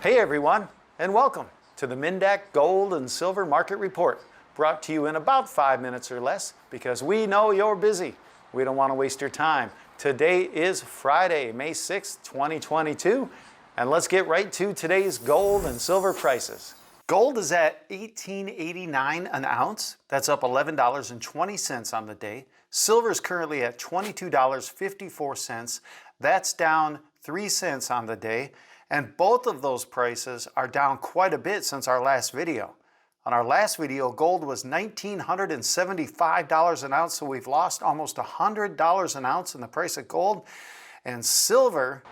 Hey everyone, and welcome to the MinDak Gold and Silver Market Report, brought to you in about 5 minutes or less because we know you're busy. We don't want to waste your time. Today is Friday, May 6th, 2022, and let's get right to today's gold and silver prices. Gold is at $18.89 an ounce. That's up $11.20 on the day. Silver is currently at $22.54. That's down 3 cents on the day. And both of those prices are down quite a bit since our last video. On our last video, gold was $1,975 an ounce, so we've lost almost $100 an ounce in the price of gold. And silver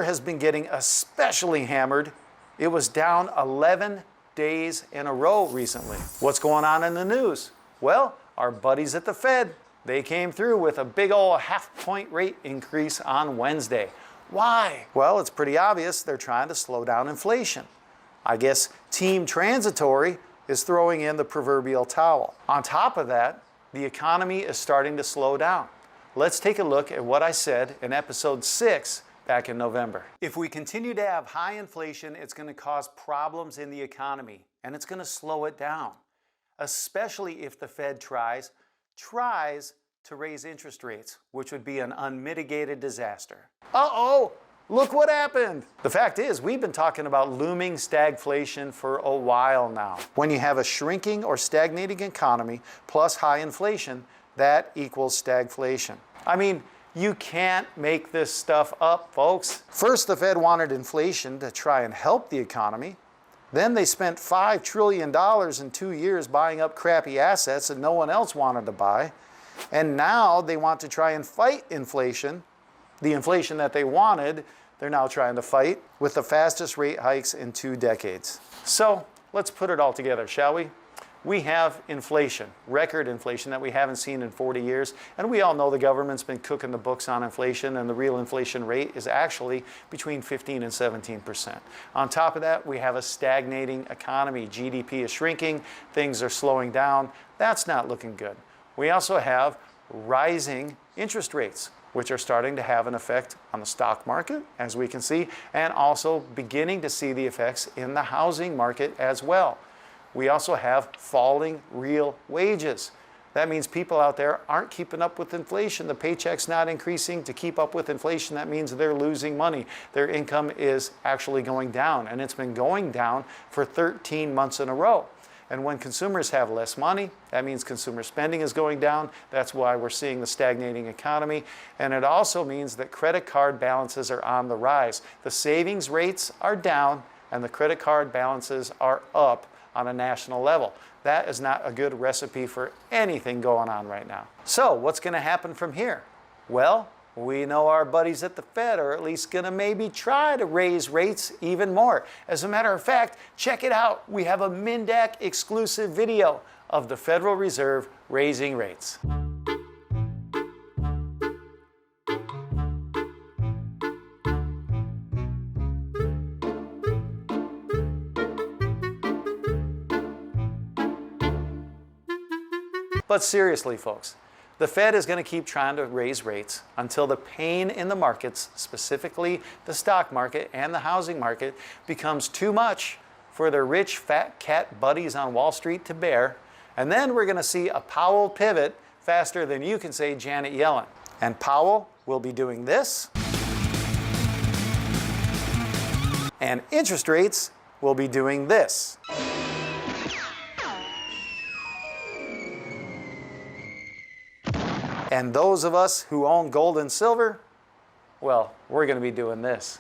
has been getting especially hammered. It was down 11 days in a row recently. What's going on in the news? Well, our buddies at the Fed, they came through with a big old half-point rate increase on Wednesday. Why? Well, it's pretty obvious they're trying to slow down inflation. I guess Team Transitory is throwing in the proverbial towel. On top of that, the economy is starting to slow down. Let's take a look at what I said in episode 6 back in November. If we continue to have high inflation, it's going to cause problems in the economy, and it's going to slow it down, especially if the Fed tries to raise interest rates, which would be an unmitigated disaster. Uh-oh, look what happened. The fact is, we've been talking about looming stagflation for a while now. When you have a shrinking or stagnating economy plus high inflation, that equals stagflation. I mean, you can't make this stuff up, folks. First, the Fed wanted inflation to try and help the economy. Then they spent $5 trillion in 2 years buying up crappy assets that no one else wanted to buy. And now they want to try and fight inflation. The inflation that they wanted, they're now trying to fight with the fastest rate hikes in 2 decades. So let's put it all together, shall we? We have inflation, record inflation that we haven't seen in 40 years. And we all know the government's been cooking the books on inflation, and the real inflation rate is actually between 15 and 17%. On top of that, we have a stagnating economy. GDP is shrinking, things are slowing down. That's not looking good. We also have rising interest rates, which are starting to have an effect on the stock market, as we can see, and also beginning to see the effects in the housing market as well. We also have falling real wages. That means people out there aren't keeping up with inflation. The paycheck's not increasing to keep up with inflation. That means they're losing money. Their income is actually going down, and it's been going down for 13 months in a row. And when consumers have less money, that means consumer spending is going down. That's why we're seeing the stagnating economy. And it also means that credit card balances are on the rise. The savings rates are down, and the credit card balances are up on a national level. That is not a good recipe for anything going on right now. So what's going to happen from here? Well, we know our buddies at the Fed are at least going to maybe try to raise rates even more. As a matter of fact, check it out. We have a MinDak exclusive video of the Federal Reserve raising rates. But seriously, folks, the Fed is going to keep trying to raise rates until the pain in the markets, specifically the stock market and the housing market, becomes too much for their rich fat cat buddies on Wall Street to bear. And then we're going to see a Powell pivot faster than you can say Janet Yellen. And Powell will be doing this. And interest rates will be doing this. And those of us who own gold and silver, well, we're going to be doing this.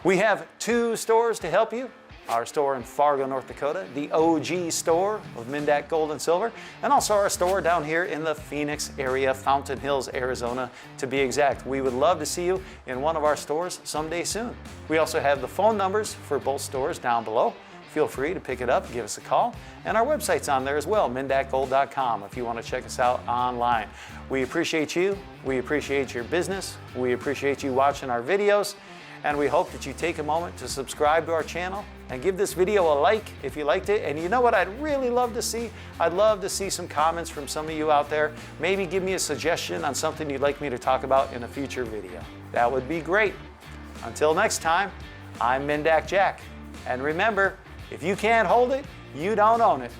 We have 2 stores to help you. Our store in Fargo, North Dakota, the OG store of MinDak Gold and Silver, and also our store down here in the Phoenix area, Fountain Hills, Arizona, to be exact. We would love to see you in one of our stores someday soon. We also have the phone numbers for both stores down below. Feel free to pick it up, give us a call, and our website's on there as well, mindakgold.com, if you want to check us out online. We appreciate you, we appreciate your business, we appreciate you watching our videos, and we hope that you take a moment to subscribe to our channel and give this video a like if you liked it. And you know what I'd really love to see? I'd love to see some comments from some of you out there. Maybe give me a suggestion on something you'd like me to talk about in a future video. That would be great. Until next time, I'm MinDak Jack. And remember, if you can't hold it, you don't own it.